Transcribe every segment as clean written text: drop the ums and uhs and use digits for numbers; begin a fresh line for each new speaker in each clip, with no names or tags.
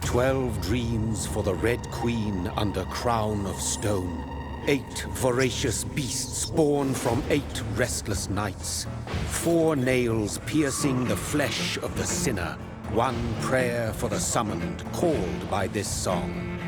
"12 dreams for the Red Queen under crown of stone. 8 voracious beasts born from 8 restless nights. 4 nails piercing the flesh of the sinner. 1 prayer for the summoned, called by this song.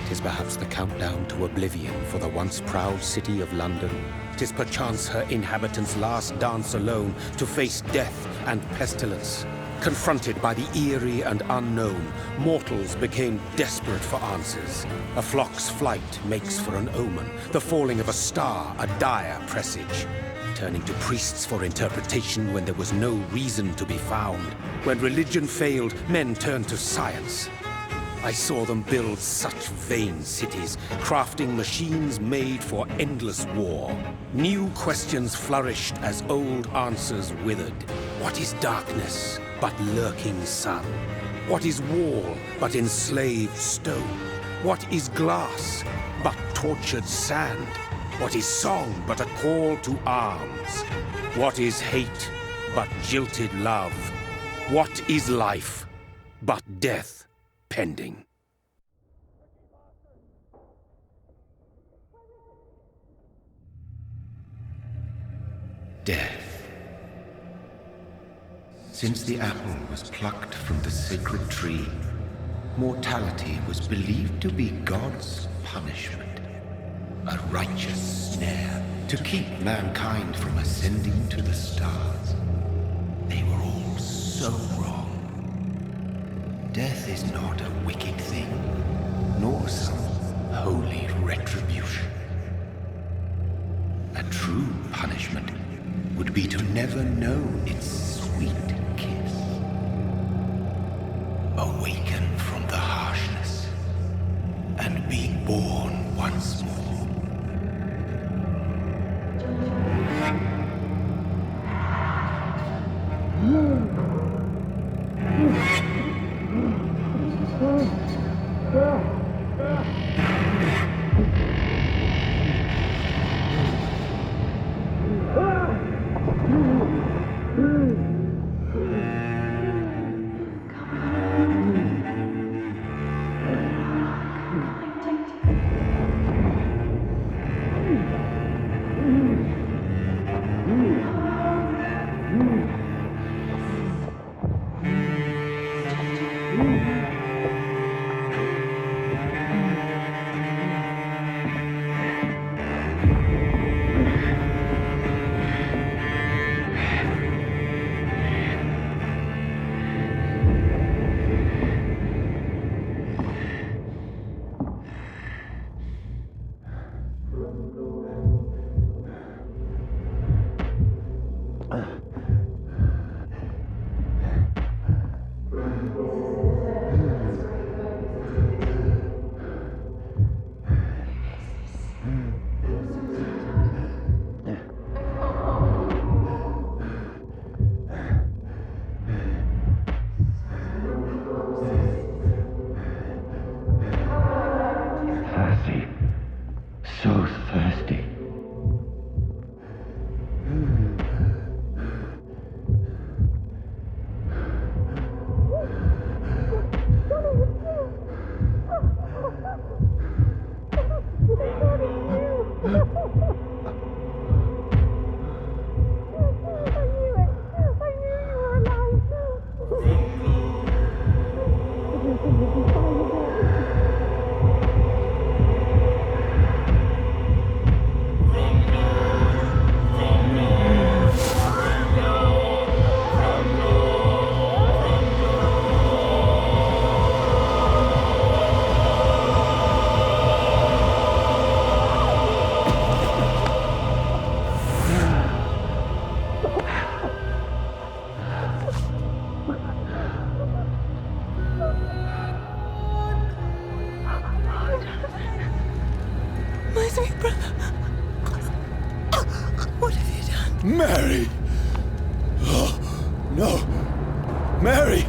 'Tis perhaps the countdown to oblivion for the once proud city of London. 'Tis perchance her inhabitants' last dance alone to face death and pestilence. Confronted by the eerie and unknown, mortals became desperate for answers. A flock's flight makes for an omen, the falling of a star a dire presage. Turning to priests for interpretation when there was no reason to be found. When religion failed, men turned to science. I saw them build such vain cities, crafting machines made for endless war. New questions flourished as old answers withered. What is darkness but lurking sun? What is wall but enslaved stone? What is glass but tortured sand? What is song but a call to arms? What is hate but jilted love? What is life but death pending?
Death. Since the apple was plucked from the sacred tree, mortality was believed to be God's punishment. A righteous snare to keep mankind from ascending to the stars. They were all so wrong. Death is not a wicked thing, nor some holy retribution. A true punishment would be to never know its sweet kiss. Awaken from the harshness and be born once more.
Mary!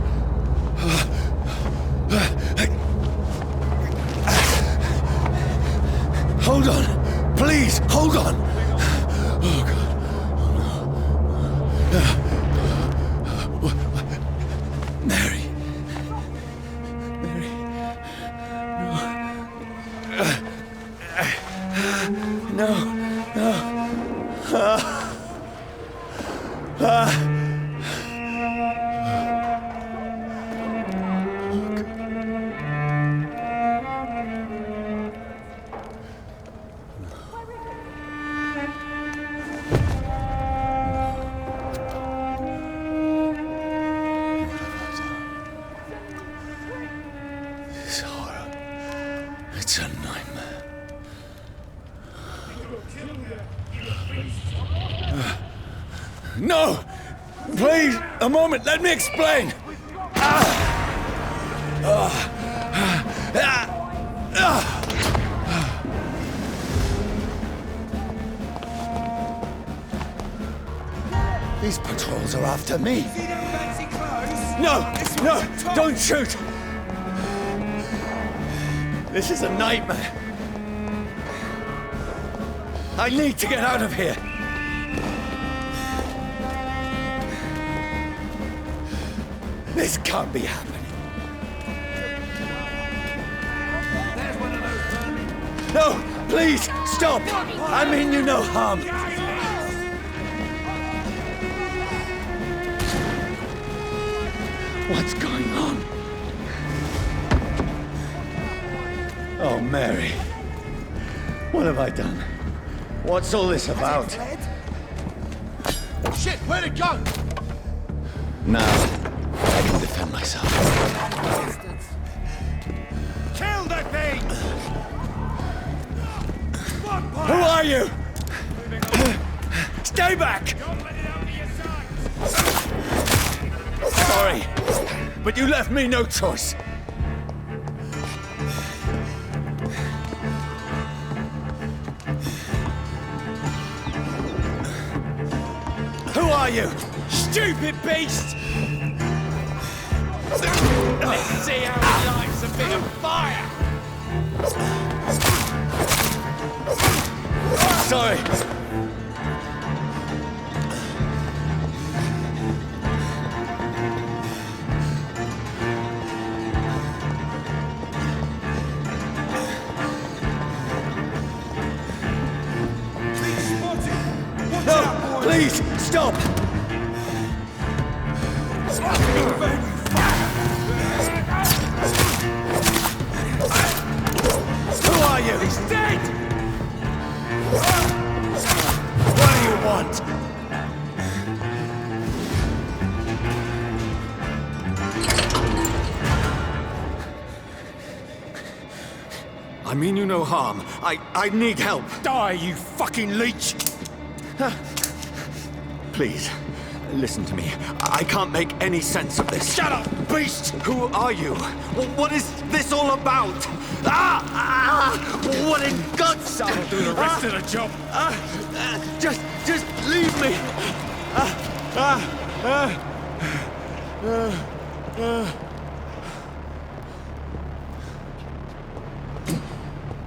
Hold on! Please, hold on! Oh, God. Mary. Mary. No. No. This horror. It's a nightmare. No! Please, a moment, let me explain! These patrols are after me. No! No! Don't shoot! This is a nightmare. I need to get out of here. This can't be happening. No, please, stop! I mean you no harm. What's going on? Oh, Mary. What have I done? What's all this about?
Shit, where'd it go?
Now, I can defend myself.
Kill that thing!
Who are you? Stay back! Sorry, but you left me no choice. Who are you? Stupid beast!
Let's see how he likes a bit of fire!
Sorry. No, please, stop! Who are you?
He's dead!
What do you want? I mean you no harm. I need help.
Die, you fucking leech!
Please, listen to me. I can't make any sense of this.
Shut up, beast!
Who are you? What is this all about? What in God's...
I'll do the rest of the job.
Just leave me.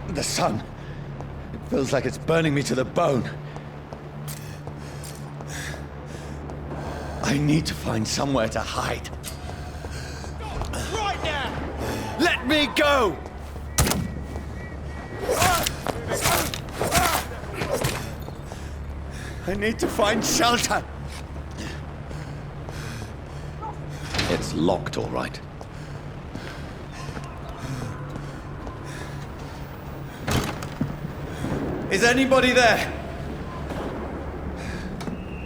The sun. It feels like it's burning me to the bone. I need to find somewhere to hide.
Right now!
Let me go! I need to find shelter. It's locked, all right. Is anybody there?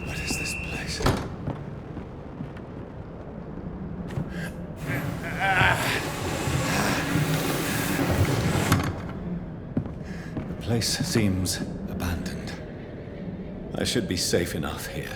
What is this place? The place seems abandoned. I should be safe enough here.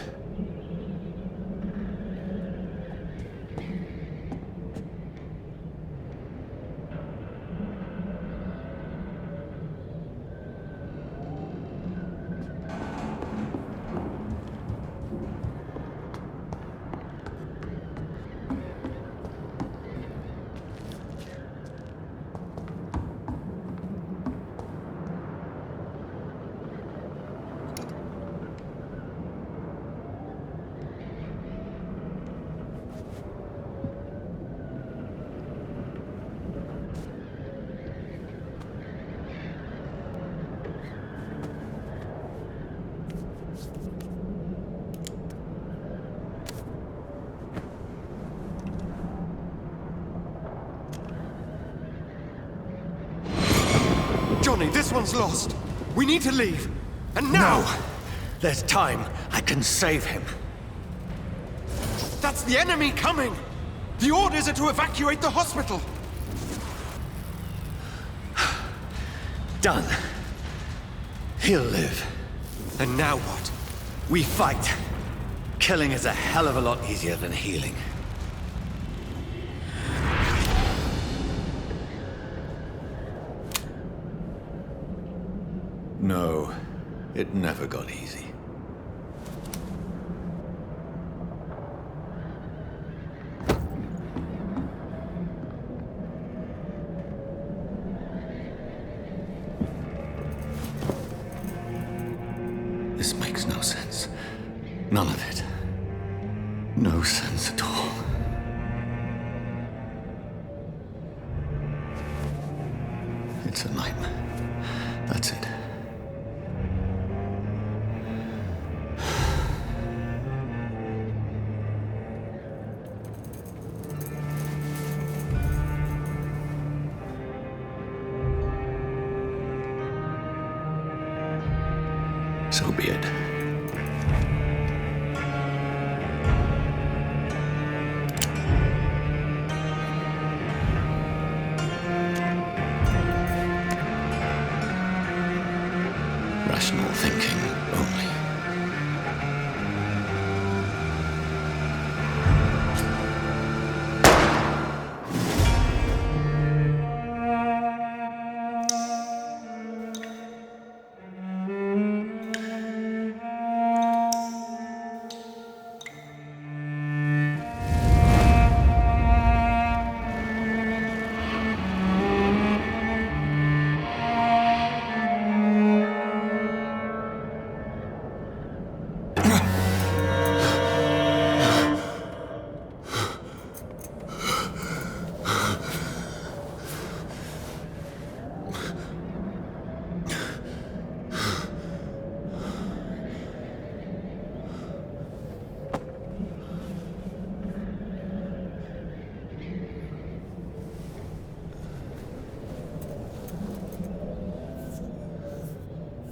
Johnny, this one's lost. We need to leave. And now!
No! There's time. I can save him.
That's the enemy coming! The orders are to evacuate the hospital!
Done. He'll live.
And now what?
We fight. Killing is a hell of a lot easier than healing. No, it never got easy. This makes no sense. None of it. No sense at all. It's a nightmare. That's it. So be it. Rational thinking only.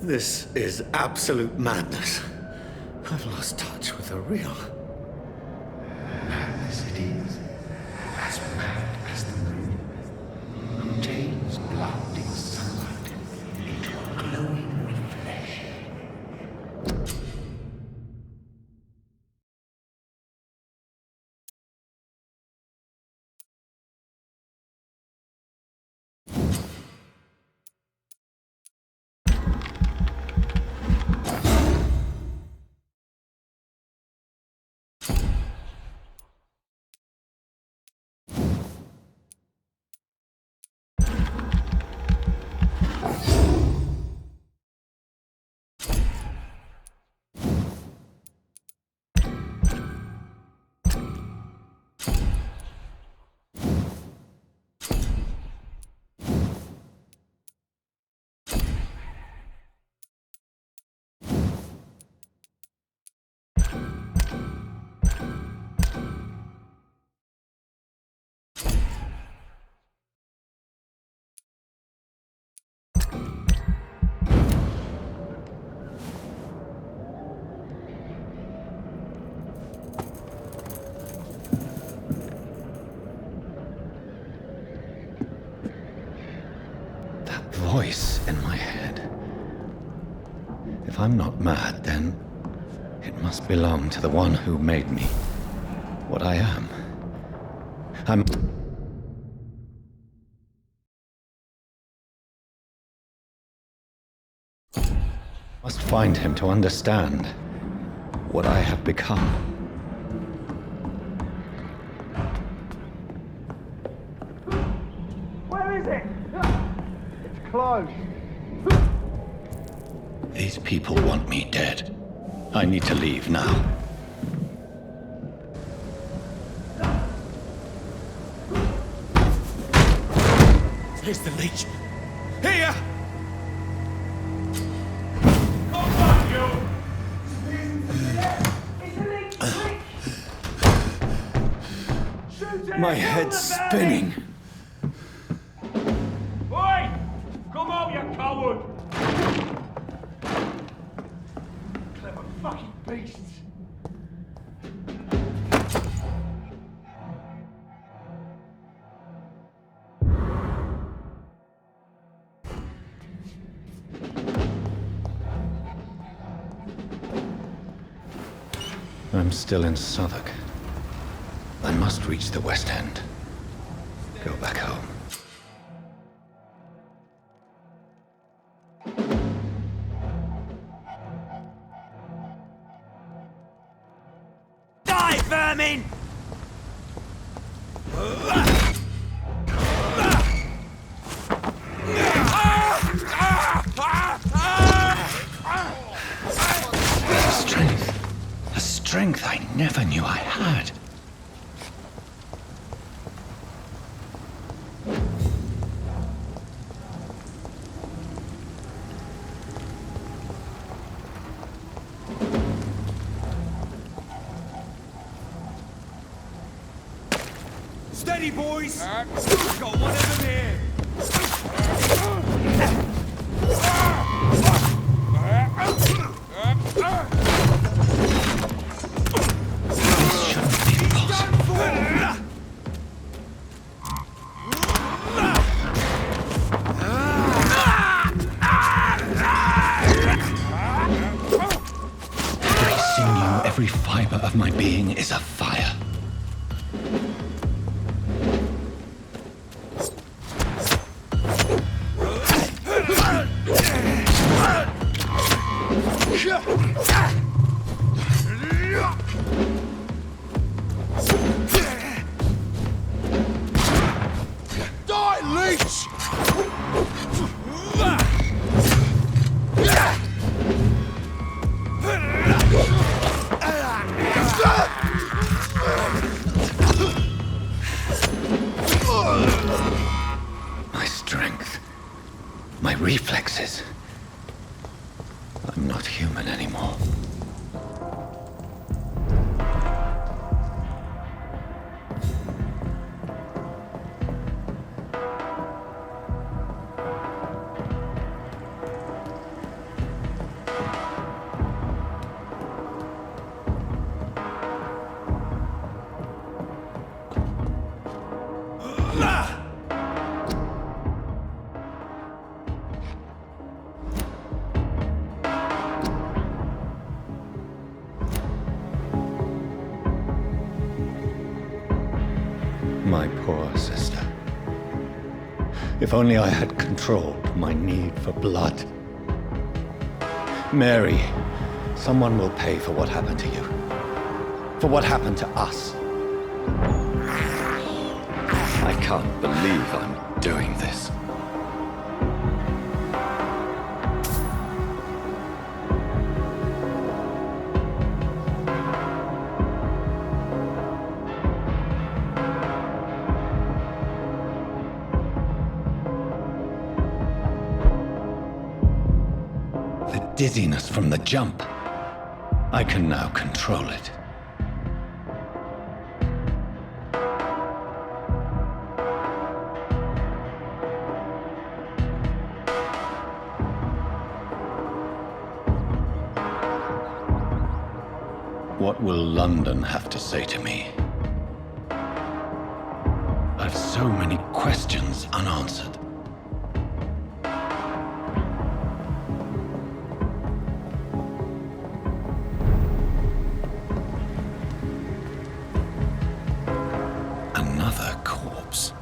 This is absolute madness. I've lost touch with the real.
Madness it is. As mad as the moon. Contains blinding sunlight into a glowing reflection.
Voice in my head. If I'm not mad, then it must belong to the one who made me what I am. I'm... must find him to understand what I have become.
Where is it? It's closed.
These people want me dead. I need to leave now.
Here's the leech. Here!
My head's spinning.
Oi! Come out, you coward!
I'm still in Southwark. I must reach the West End. Go back home.
Die, vermin!
A strength I never knew I had.
Steady, boys! Got one of them here!
This shouldn't be possible. Every sinew, every fiber of my being is afire.
Die, leech!
My strength, my reflexes. I'm not human anymore. My poor sister. If only I had controlled my need for blood. Mary, someone will pay for what happened to you. For what happened to us. I can't believe I'm doing this. The dizziness from the jump. I can now control it. What will London have to say to me? I've so many questions unanswered. Another corpse.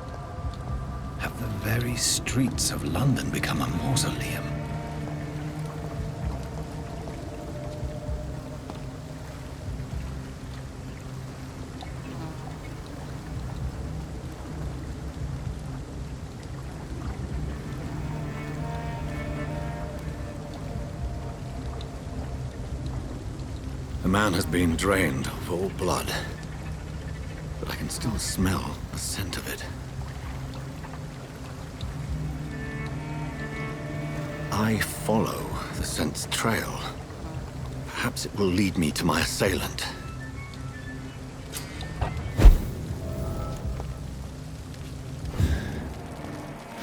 Have the very streets of London become a mausoleum? The man has been drained of all blood, but I can still smell the scent of it. I follow the scent's trail. Perhaps it will lead me to my assailant.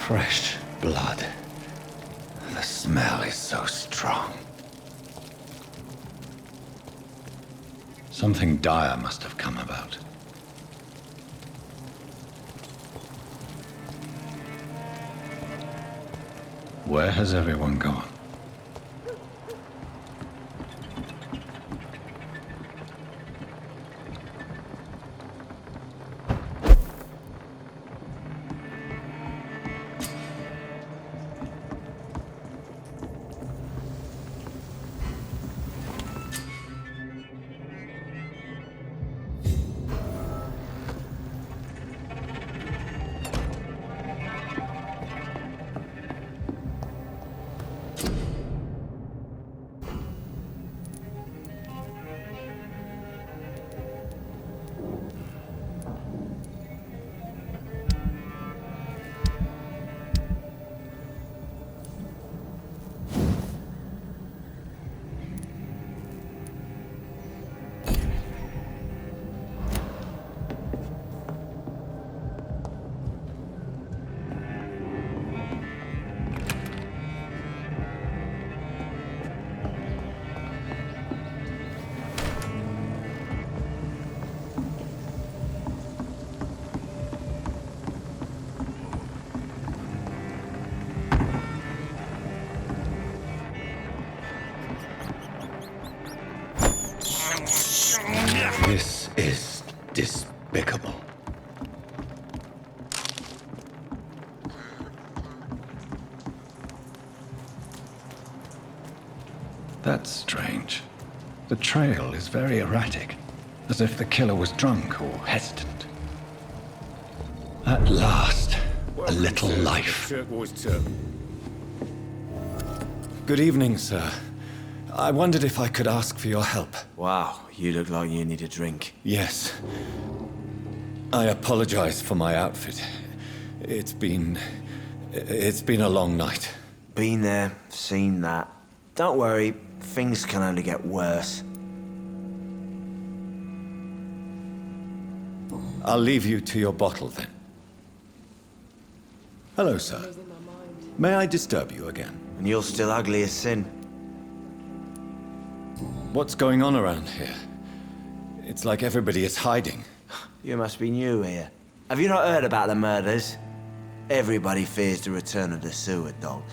Fresh blood. The smell is so strong. Something dire must have come about. Where has everyone gone? Despicable. That's strange. The trail is very erratic, as if the killer was drunk or hesitant. At last, a little life. Good evening, sir. I wondered if I could ask for your help.
Wow, you look like you need a drink.
Yes. I apologize for my outfit. It's been a long night.
Been there, seen that. Don't worry, things can only get worse.
I'll leave you to your bottle then. Hello, sir. May I disturb you again?
And you're still ugly as sin.
What's going on around here? It's like everybody is hiding.
You must be new here. Have you not heard about the murders? Everybody fears the return of the sewer dog.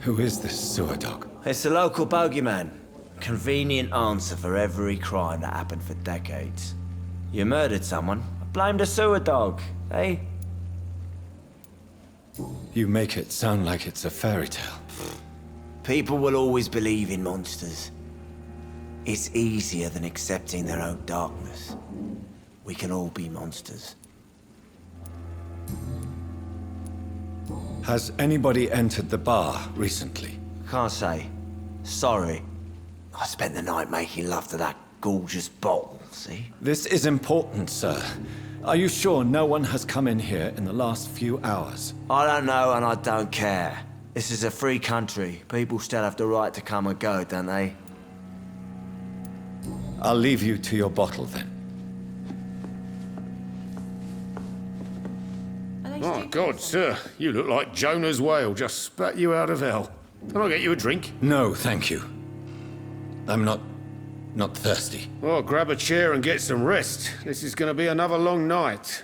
Who is this sewer dog?
It's the local bogeyman. Convenient answer for every crime that happened for decades. You murdered someone, blame the sewer dog, eh?
You make it sound like it's a fairy tale.
People will always believe in monsters. It's easier than accepting their own darkness. We can all be monsters.
Has anybody entered the bar recently?
Can't say. Sorry. I spent the night making love to that gorgeous bottle, see?
This is important, sir. Are you sure no one has come in here in the last few hours?
I don't know and I don't care. This is a free country. People still have the right to come and go, don't they?
I'll leave you to your bottle then.
My God, sir, you look like Jonah's whale just spat you out of hell. Can I get you a drink?
No, thank you. I'm not thirsty.
Well, grab a chair and get some rest. This is going to be another long night.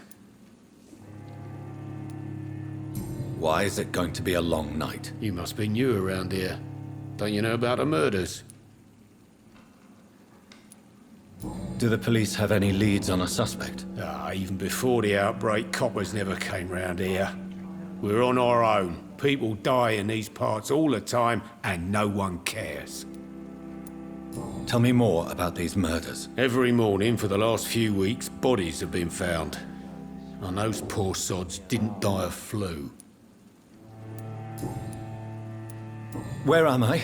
Why is it going to be a long night?
You must be new around here. Don't you know about the murders?
Do the police have any leads on a suspect?
Even before the outbreak, coppers never came round here. We're on our own. People die in these parts all the time, and no one cares.
Tell me more about these murders.
Every morning for the last few weeks, bodies have been found. And those poor sods didn't die of flu.
Where am I?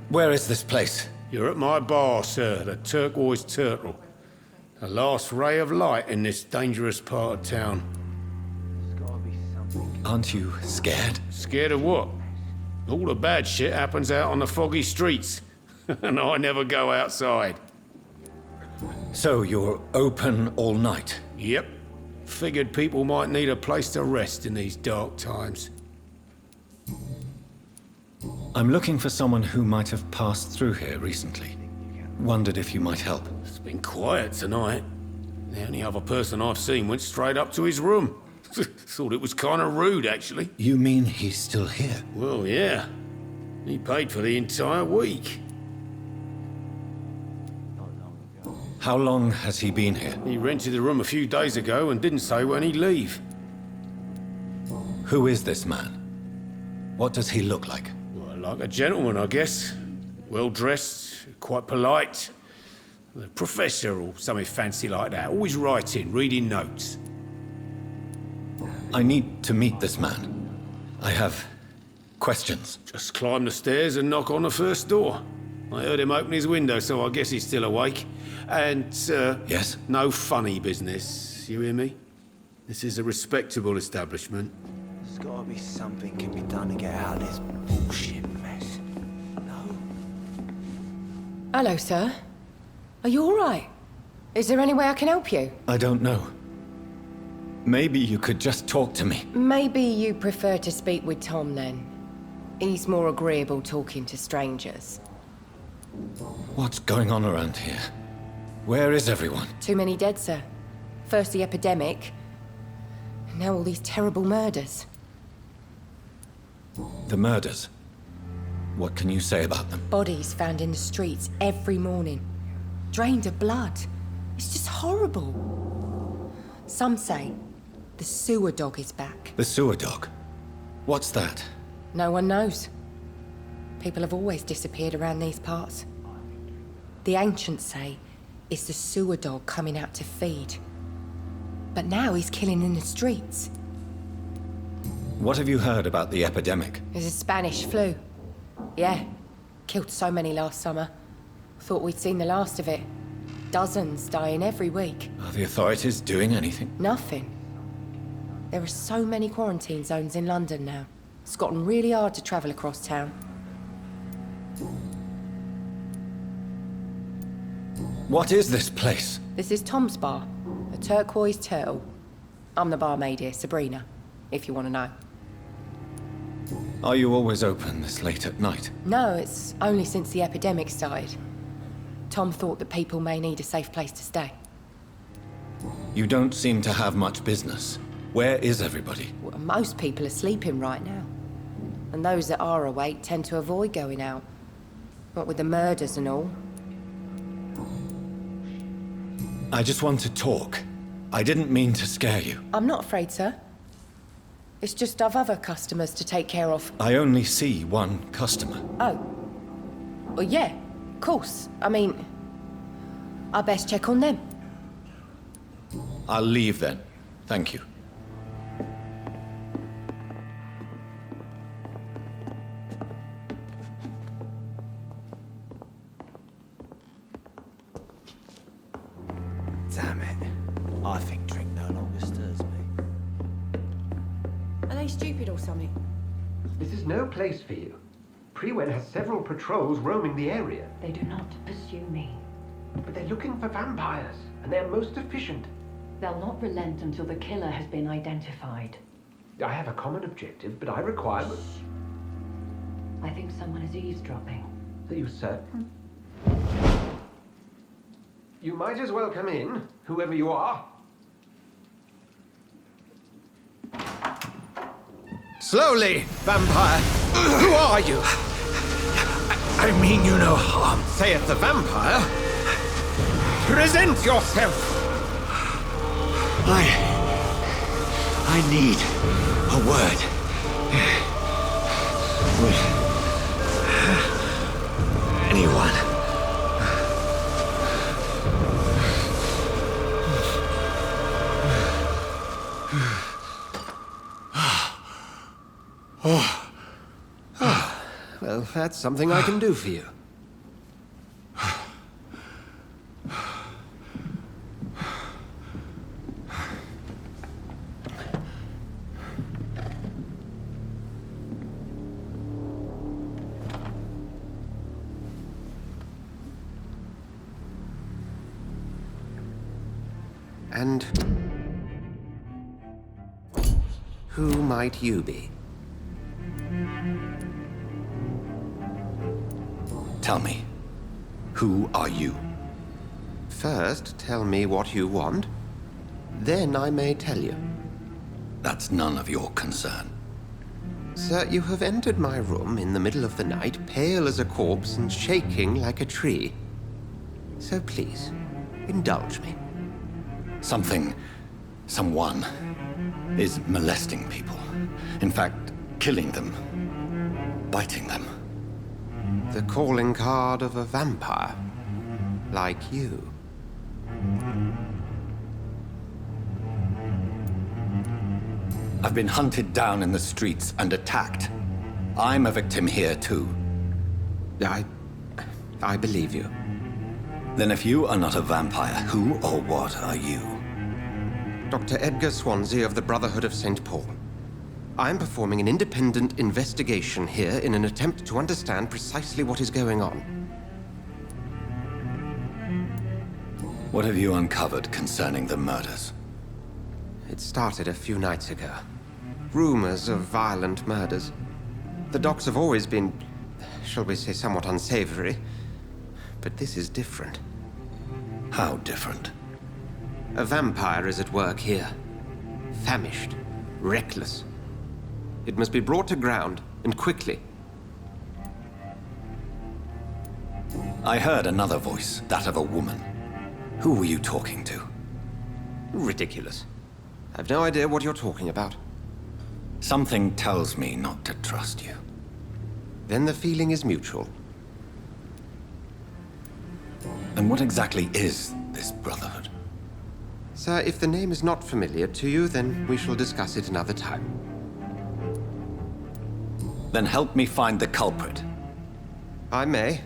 Where is this place?
You're at my bar, sir, the Turquoise Turtle. The last ray of light in this dangerous part of town.
Aren't you scared?
Scared of what? All the bad shit happens out on the foggy streets. And I never go outside.
So you're open all night?
Yep. Figured people might need a place to rest in these dark times.
I'm looking for someone who might have passed through here recently. Wondered if you might help.
It's been quiet tonight. The only other person I've seen went straight up to his room. Thought it was kind of rude, actually.
You mean he's still here?
Well, yeah. He paid for the entire week.
How long has he been here?
He rented the room a few days ago and didn't say when he'd leave.
Who is this man? What does he look like?
Well, like a gentleman, I guess. Well-dressed, quite polite. A professor or something fancy like that. Always writing, reading notes.
I need to meet this man. I have questions.
Just climb the stairs and knock on the first door. I heard him open his window, so I guess he's still awake. And,
Yes?
no funny business. You hear me? This is a respectable establishment.
There's gotta be something can be done to get out of this bullshit mess. No?
Hello, sir. Are you all right? Is there any way I can help you?
I don't know. Maybe you could just talk to me.
Maybe you prefer to speak with Tom, then. He's more agreeable talking to strangers.
What's going on around here? Where is everyone?
Too many dead, sir. First the epidemic, now all these terrible murders.
The murders. What can you say about them?
Bodies found in the streets every morning. drained of blood. It's just horrible. Some say the sewer dog is back.
The sewer dog? What's that?
No one knows. People have always disappeared around these parts. The ancients say it's the sewer dog coming out to feed. But now he's killing in the streets.
What have you heard about the epidemic?
There's a Spanish flu. Yeah. Killed so many last summer. Thought we'd seen the last of it. Dozens dying every week.
Are the authorities doing anything?
Nothing. There are so many quarantine zones in London now. It's gotten really hard to travel across town.
What is this place?
This is Tom's bar, a turquoise turtle. I'm the barmaid here, Sabrina, if you want to know.
Are you always open this late at night?
No, it's only since the epidemic started. Tom thought that people may need a safe place to stay.
You don't seem to have much business. Where is everybody?
Well, most people are sleeping right now. And those that are awake tend to avoid going out. What with the murders and all.
I just want to talk. I didn't mean to scare you.
I'm not afraid, sir. It's just I've other customers to take care of.
I only see one customer.
Oh. Well, yeah, of course. I mean, I best check on them.
I'll leave then. Thank you.
Damn it. I think drink no longer stirs me.
Are they stupid or something?
This is no place for you. Prewen has several patrols roaming the area.
They do not pursue me.
But they're looking for vampires, and they're most efficient.
They'll not relent until the killer has been identified.
I have a common objective, but I require...
I think someone is eavesdropping.
Are you certain? You might as well come in, whoever you are.
Slowly, vampire. Who are you? I mean you no harm, saith the vampire. Present yourself.
I need a word. With anyone.
Well, that's something I can do for you. And who might you be?
Tell me, who are you?
First, tell me what you want. Then I may tell you.
That's none of your concern.
Sir, you have entered my room in the middle of the night, pale as a corpse and shaking like a tree. So please, indulge me.
Someone is molesting people. In fact, killing them. Biting them.
The calling card of a vampire. Like you.
I've been hunted down in the streets and attacked. I'm a victim here too.
I believe you.
Then if you are not a vampire, who or what are you?
Dr. Edgar Swansea of the Brotherhood of St. Paul. I'm performing an independent investigation here in an attempt to understand precisely what is going on.
What have you uncovered concerning the murders?
It started a few nights ago. Rumors of violent murders. The docks have always been, shall we say, somewhat unsavory. But this is different.
How different?
A vampire is at work here. Famished. Reckless. It must be brought to ground, and quickly.
I heard another voice, that of a woman. Who were you talking to?
Ridiculous. I've no idea what you're talking about.
Something tells me not to trust you.
Then the feeling is mutual.
And what exactly is this Brotherhood?
Sir, if the name is not familiar to you, then we shall discuss it another time.
Then help me find the culprit.
I may.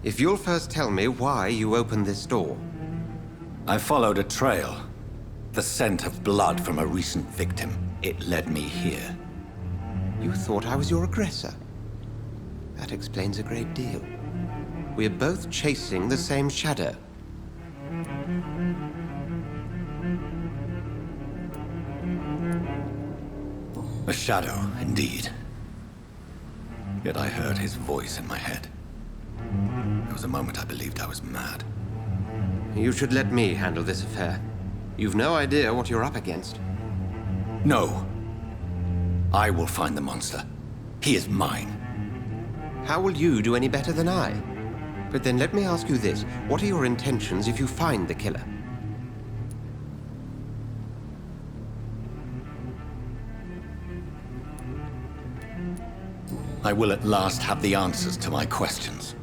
If you'll first tell me why you opened this door.
I followed a trail. The scent of blood from a recent victim. It led me here.
You thought I was your aggressor? That explains a great deal. We're both chasing the same shadow.
A shadow, indeed. Yet I heard his voice in my head. There was a moment I believed I was mad.
You should let me handle this affair. You've no idea what you're up against.
No. I will find the monster. He is mine.
How will you do any better than I? But then let me ask you this. What are your intentions if you find the killer?
I will at last have the answers to my questions.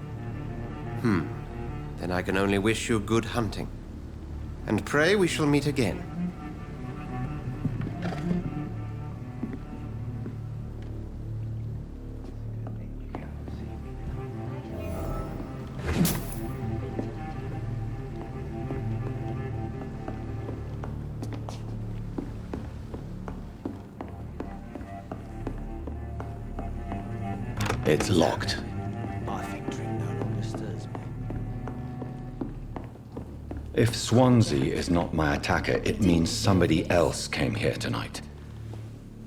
Then I can only wish you good hunting. And pray we shall meet again.
It's locked.
I think drink no longer stirs me.
If Swansea is not my attacker, it means somebody else came here tonight.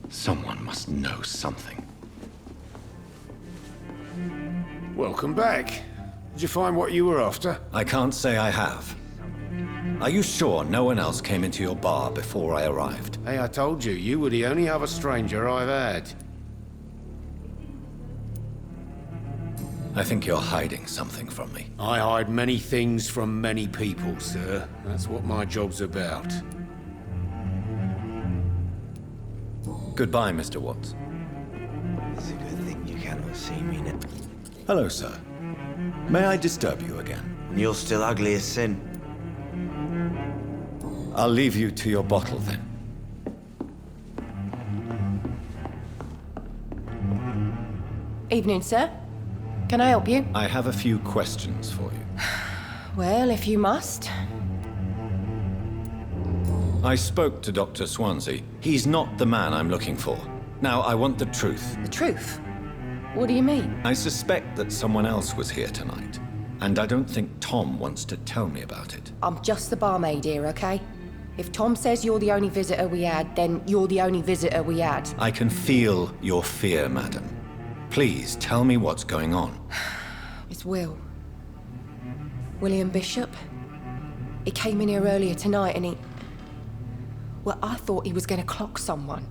Someone must know something.
Welcome back. Did you find what you were after?
I can't say I have. Are you sure no one else came into your bar before I arrived?
Hey, I told you, you were the only other stranger I've had.
I think you're hiding something from me.
I hide many things from many people, sir. That's what my job's about.
Goodbye, Mr. Watts.
It's a good thing you cannot see me now.
Hello, sir. May I disturb you again?
And you're still ugly as sin.
I'll leave you to your bottle, then.
Evening, sir. Can I help you?
I have a few questions for you.
Well, if you must.
I spoke to Dr. Swansea. He's not the man I'm looking for. Now, I want the truth.
The truth? What do you mean?
I suspect that someone else was here tonight. And I don't think Tom wants to tell me about it.
I'm just the barmaid here, okay? If Tom says you're the only visitor we had, then you're the only visitor we had.
I can feel your fear, madam. Please, tell me what's going on.
It's Will. William Bishop. He came in here earlier tonight and he... Well, I thought he was going to clock someone.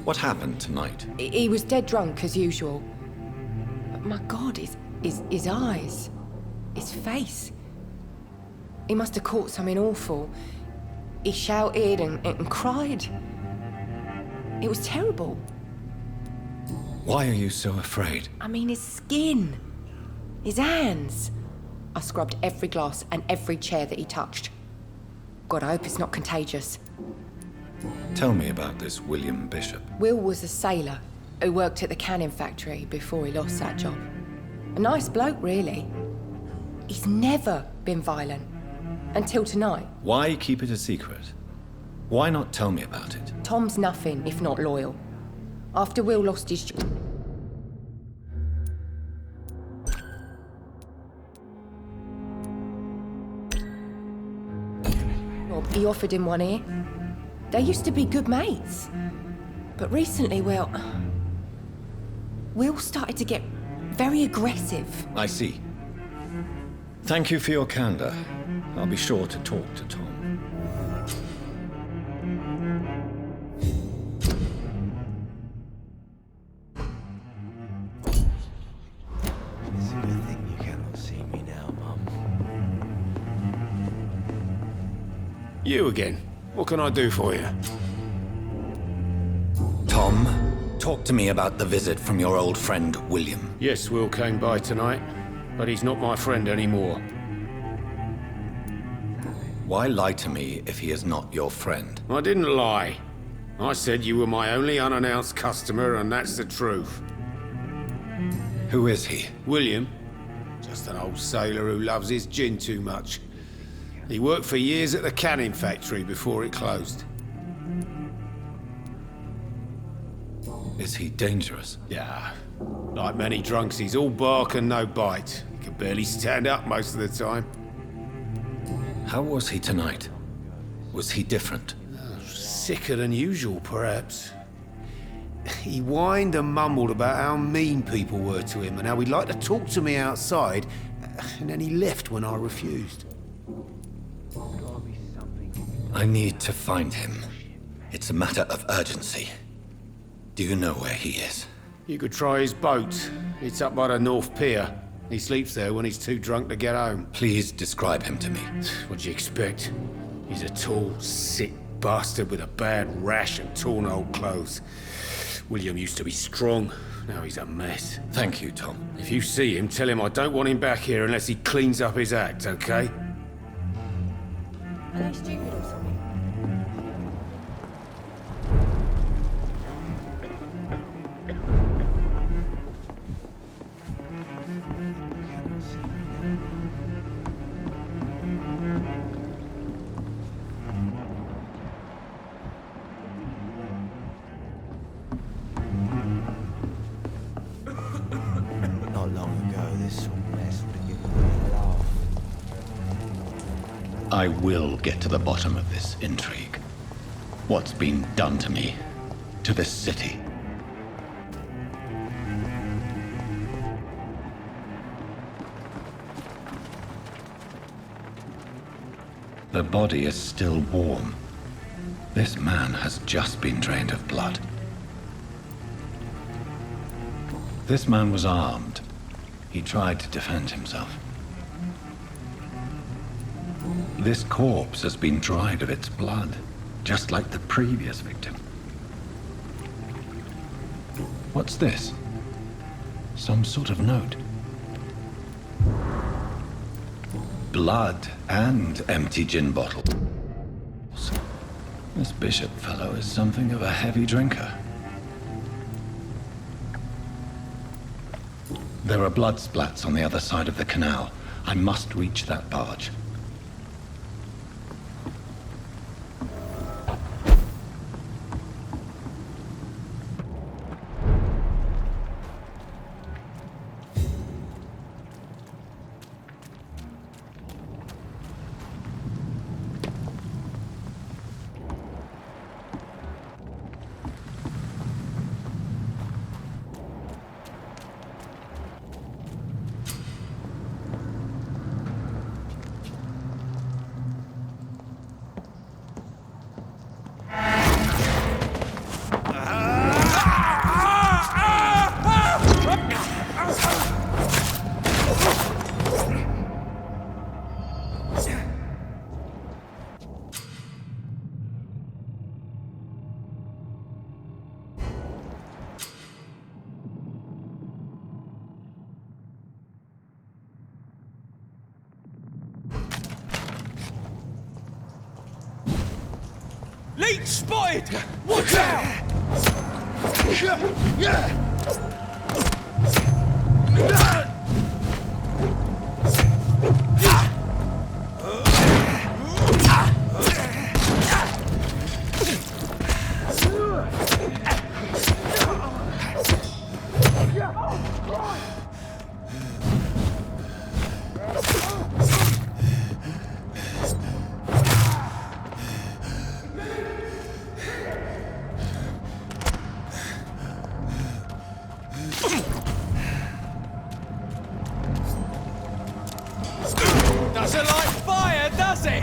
What happened tonight?
He was dead drunk, as usual. But my God, his eyes. His face. He must have caught something awful. He shouted and cried. It was terrible.
Why are you so afraid?
I mean, his skin. His hands. I scrubbed every glass and every chair that he touched. God, I hope it's not contagious.
Tell me about this William Bishop.
Will was a sailor who worked at the canning factory before he lost that job. A nice bloke, really. He's never been violent. Until tonight.
Why keep it a secret? Why not tell me about it?
Tom's nothing if not loyal. After Will lost his job, he offered him one ear. They used to be good mates. But recently, well, Will started to get very aggressive.
I see. Thank you for your candor. I'll be sure to talk to Tom.
You again. What can I do for you?
Tom, talk to me about the visit from your old friend, William.
Yes, Will came by tonight, but he's not my friend anymore.
Why lie to me if he is not your friend?
I didn't lie. I said you were my only unannounced customer, and that's the truth.
Who is he?
William. Just an old sailor who loves his gin too much. He worked for years at the canning factory before it closed.
Is he dangerous?
Yeah. Like many drunks, he's all bark and no bite. He can barely stand up most of the time.
How was he tonight? Was he different?
Sicker than usual, perhaps. He whined and mumbled about how mean people were to him and how he'd like to talk to me outside, and then he left when I refused.
I need to find him. It's a matter of urgency. Do you know where he is?
You could try his boat. It's up by the North Pier. He sleeps there when he's too drunk to get home.
Please describe him to me.
What'd you expect? He's a tall, sick bastard with a bad rash and torn old clothes. William used to be strong. Now he's a mess.
Thank you, Tom.
If you see him, tell him I don't want him back here unless he cleans up his act, okay?
Are they stupid or something?
Not long ago, this sort of mess would have given me a laugh.
I will get to the bottom of this intrigue. What's been done to me? To this city? The body is still warm. This man has just been drained of blood. This man was armed. He tried to defend himself. This corpse has been dried of its blood, just like the previous victim. What's this? Some sort of note. Blood and empty gin bottle. This bishop fellow is something of a heavy drinker. There are blood splats on the other side of the canal. I must reach that barge.
Leech spotted! Watch out! Doesn't like fire, does it?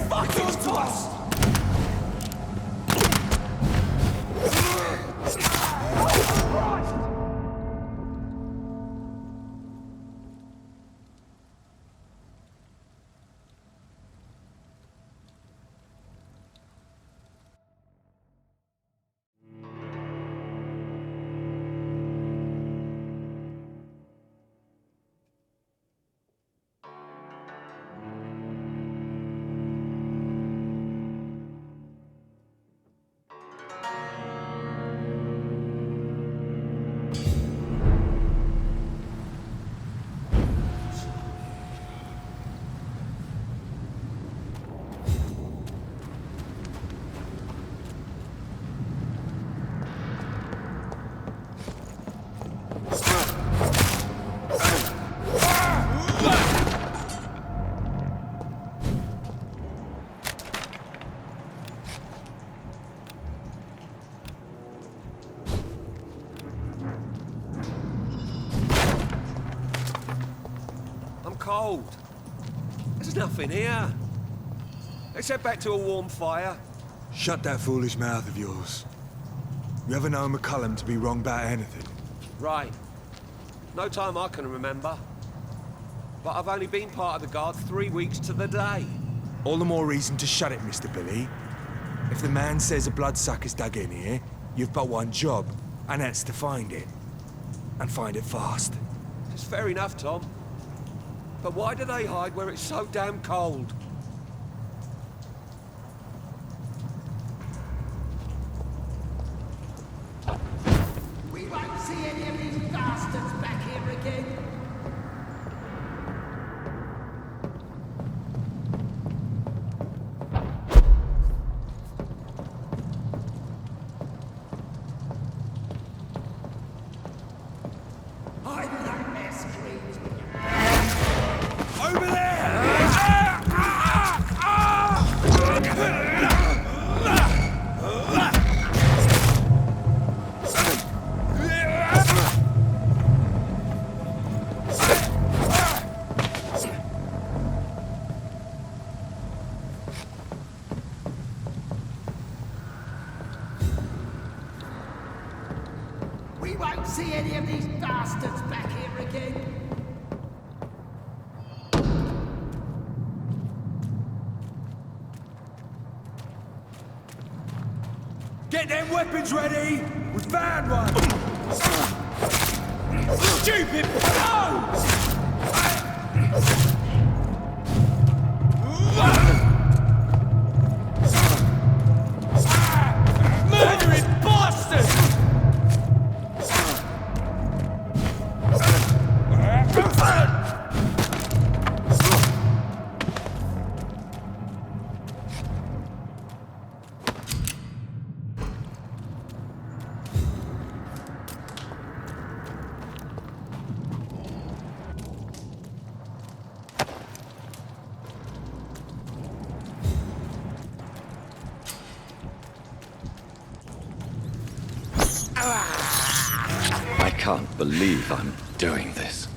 Fuck your toss! cold. There's nothing here. Let's head back to a warm fire.
Shut that foolish mouth of yours. You ever known McCullum to be wrong about anything?
Right. No time I can remember. But I've only been part of the Guard 3 weeks to the day.
All the more reason to shut it, Mr. Billy. If the man says a bloodsucker's dug in here, you've but one job, and that's to find it. And find it fast.
It's fair enough, Tom. But why do they hide where it's so damn cold?
We won't see any of these bastards back here again.
Over there!
We won't see any of these bastards back here again.
Get them weapons ready! We found one! Stupid! Murdering bastard!
I can't believe I'm doing this.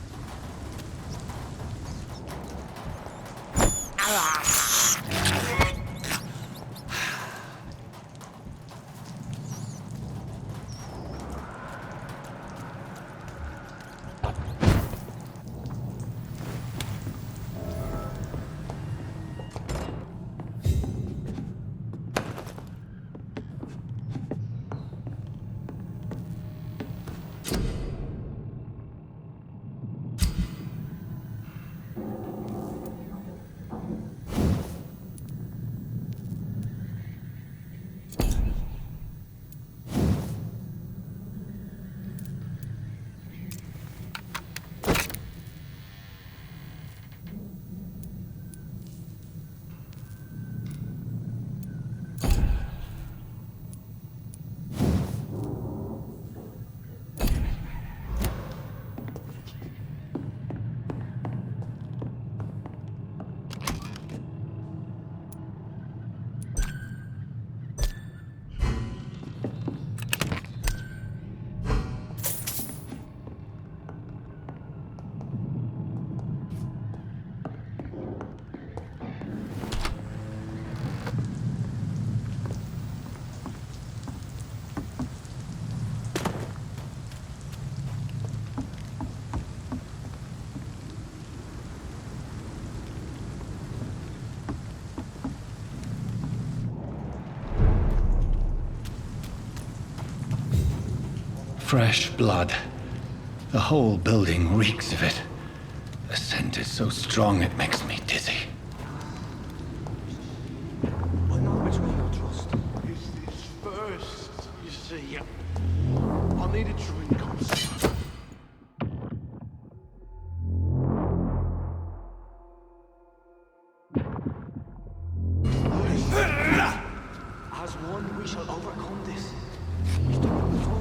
Fresh blood. The whole building reeks of it. The scent is so strong it makes me dizzy.
I know which one you'll trust. It's this first, you see. I'll need a drink. As one, we shall overcome this. We've done it before.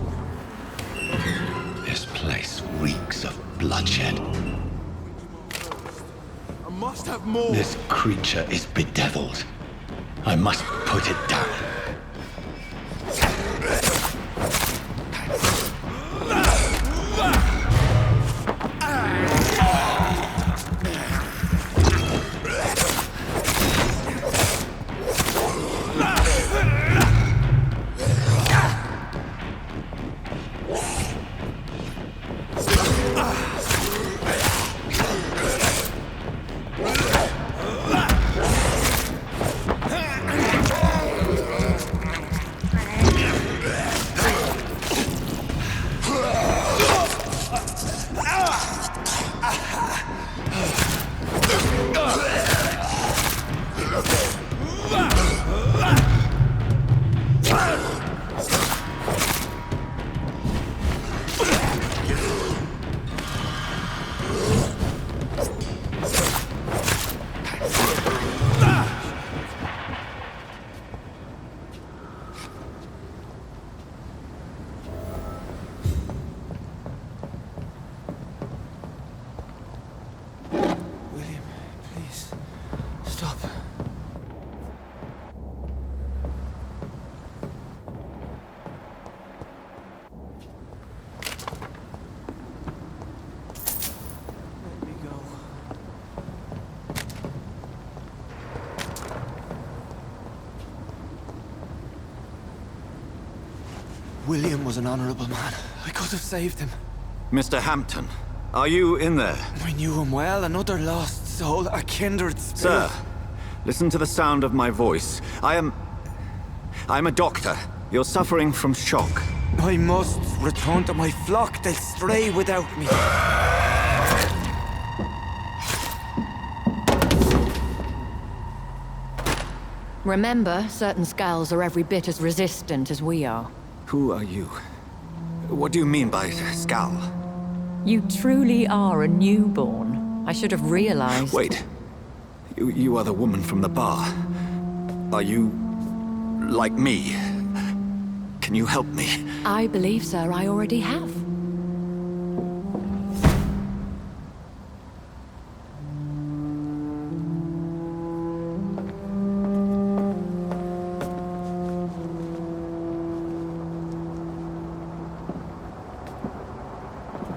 This place reeks of bloodshed.
I must have more.
This creature is bedeviled. I must put it down.
William was an honorable man. I could have saved him.
Mr. Hampton, are you in there?
I knew him well, another lost soul, a kindred spirit.
Sir, listen to the sound of my voice. I'm a doctor. You're suffering from shock.
I must return to my flock. They'll stray without me.
Remember, certain skulls are every bit as resistant as we are.
Who are you? What do you mean by skull?
You truly are a newborn. I should have realized.
Wait. You are the woman from the bar. Are you... like me? Can you help me?
I believe, sir, I already have.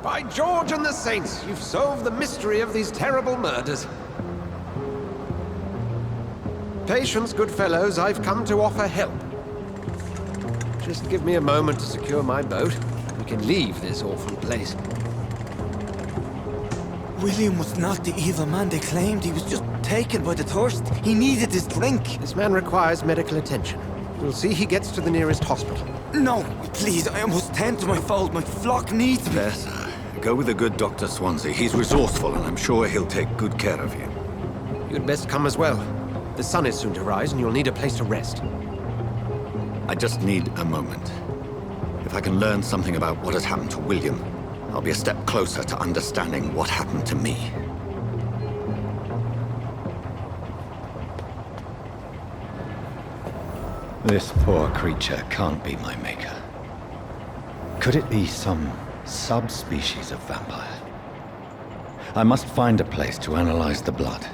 By George and the Saints, you've solved the mystery of these terrible murders. Patience, good fellows, I've come to offer help. Just give me a moment to secure my boat. We can leave this awful place.
William was not the evil man they claimed. He was just taken by the thirst. He needed his drink.
This man requires medical attention. We'll see he gets to the nearest hospital.
No, please, I must tend to my fold. My flock needs me.
There, sir. Go with the good Dr. Swansea. He's resourceful, and I'm sure he'll take good care of you.
You'd best come as well. The sun is soon to rise, and you'll need a place to rest.
I just need a moment. If I can learn something about what has happened to William, I'll be a step closer to understanding what happened to me.
This poor creature can't be my maker. Could it be some subspecies of vampire? I must find a place to analyze the blood.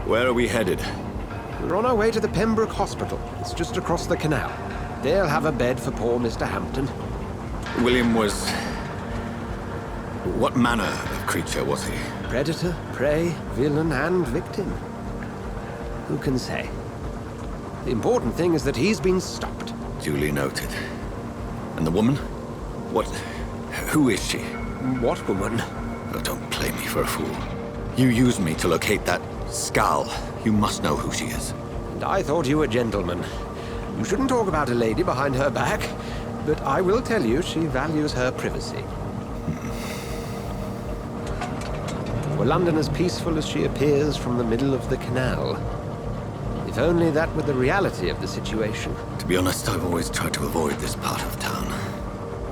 Where are we headed?
We're on our way to the Pembroke Hospital. It's just across the canal. They'll have a bed for poor Mr. Hampton.
William was... what manner of creature was he?
Predator, prey, villain, and victim. Who can say? The important thing is that he's been stopped.
Duly noted. And the woman? What... who is she?
What woman?
Oh, don't play me for a fool. You used me to locate that skull. You must know who she is.
And I thought you a gentleman. You shouldn't talk about a lady behind her back, but I will tell you she values her privacy. Were London as peaceful as she appears from the middle of the canal? If only that were the reality of the situation.
To be honest, I've always tried to avoid this part of town.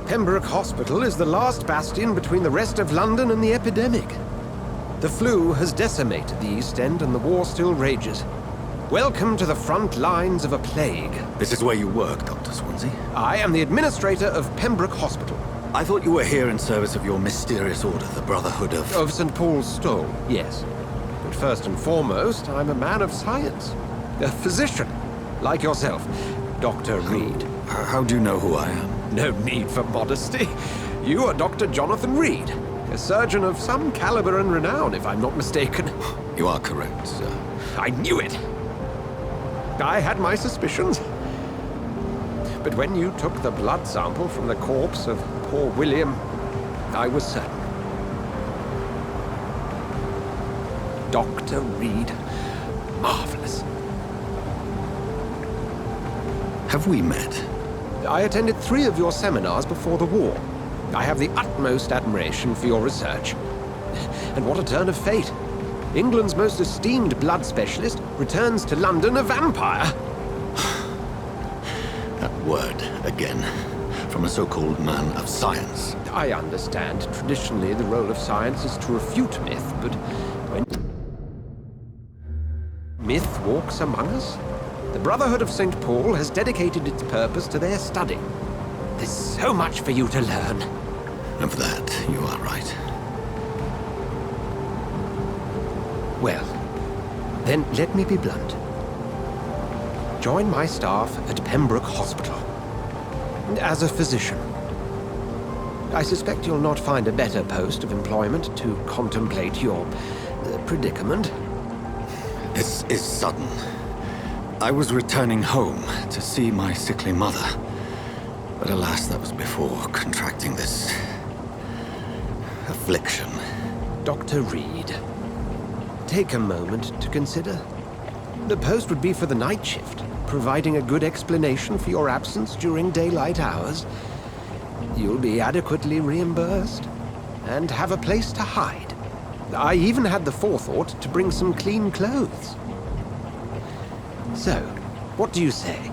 Pembroke Hospital is the last bastion between the rest of London and the epidemic. The flu has decimated the East End and the war still rages. Welcome to the front lines of a plague.
This is where you work, Dr. Swansea?
I am the administrator of Pembroke Hospital.
I thought you were here in service of your mysterious order, the Brotherhood of...
Of St. Paul's Stole, yes. But first and foremost, I'm a man of science. A physician, like yourself, Dr. Reed.
How do you know who I am?
No need for modesty. You are Dr. Jonathan Reed. A surgeon of some caliber and renown, if I'm not mistaken.
You are correct, sir.
I knew it! I had my suspicions. But when you took the blood sample from the corpse of poor William, I was certain. Dr. Reed. Marvelous.
Have we met?
I attended 3 of your seminars before the war. I have the utmost admiration for your research. And what a turn of fate. England's most esteemed blood specialist returns to London a vampire.
That word, again, from a so-called man of science.
I understand. Traditionally, the role of science is to refute myth, but when myth walks among us, The Brotherhood of St. Paul has dedicated its purpose to their study. There's so much for you to learn.
Of that, you are right.
Well, then let me be blunt. Join my staff at Pembroke Hospital. As a physician. I suspect you'll not find a better post of employment to contemplate your predicament.
This is sudden. I was returning home to see my sickly mother. But alas, that was before contracting this affliction.
Dr. Reed, take a moment to consider. The post would be for the night shift, providing a good explanation for your absence during daylight hours. You'll be adequately reimbursed and have a place to hide. I even had the forethought to bring some clean clothes. So, what do you say?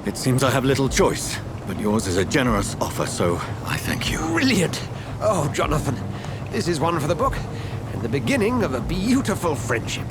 It seems I have little choice, but yours is a generous offer, so I thank you.
Brilliant! Oh, Jonathan, this is one for the book, and the beginning of a beautiful friendship.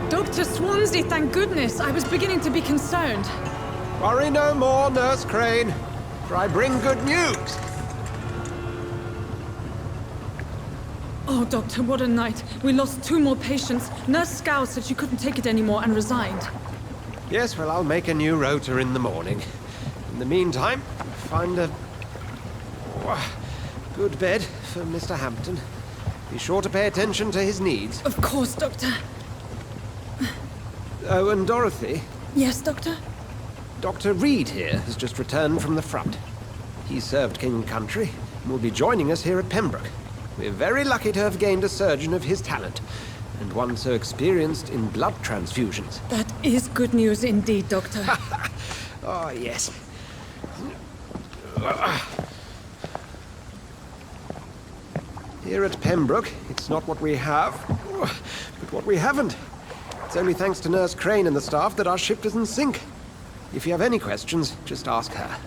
Dr. Swansea, thank goodness. I was beginning to be concerned.
Worry no more, Nurse Crane, for I bring good news.
Oh, Doctor, what a night. We lost 2 more patients. Nurse Scow said she couldn't take it anymore and resigned.
Yes, well, I'll make a new rota in the morning. In the meantime, find a good bed for Mr. Hampton. Be sure to pay attention to his needs.
Of course, Doctor.
Oh, and Dorothy?
Yes, Doctor?
Dr. Reed here has just returned from the front. He served King and Country and will be joining us here at Pembroke. We're very lucky to have gained a surgeon of his talent, and one so experienced in blood transfusions.
That is good news indeed, Doctor.
Oh, yes. Here at Pembroke, it's not what we have, but what we haven't. It's only thanks to Nurse Crane and the staff that our ship doesn't sink. If you have any questions, just ask her.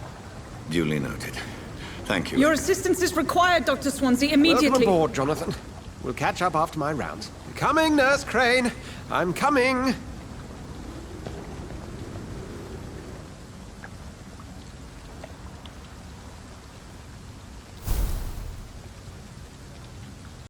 Duly noted. Thank you.
Your assistance is required, Dr. Swansea, immediately.
Welcome aboard, Jonathan. We'll catch up after my rounds. Coming, Nurse Crane. I'm coming.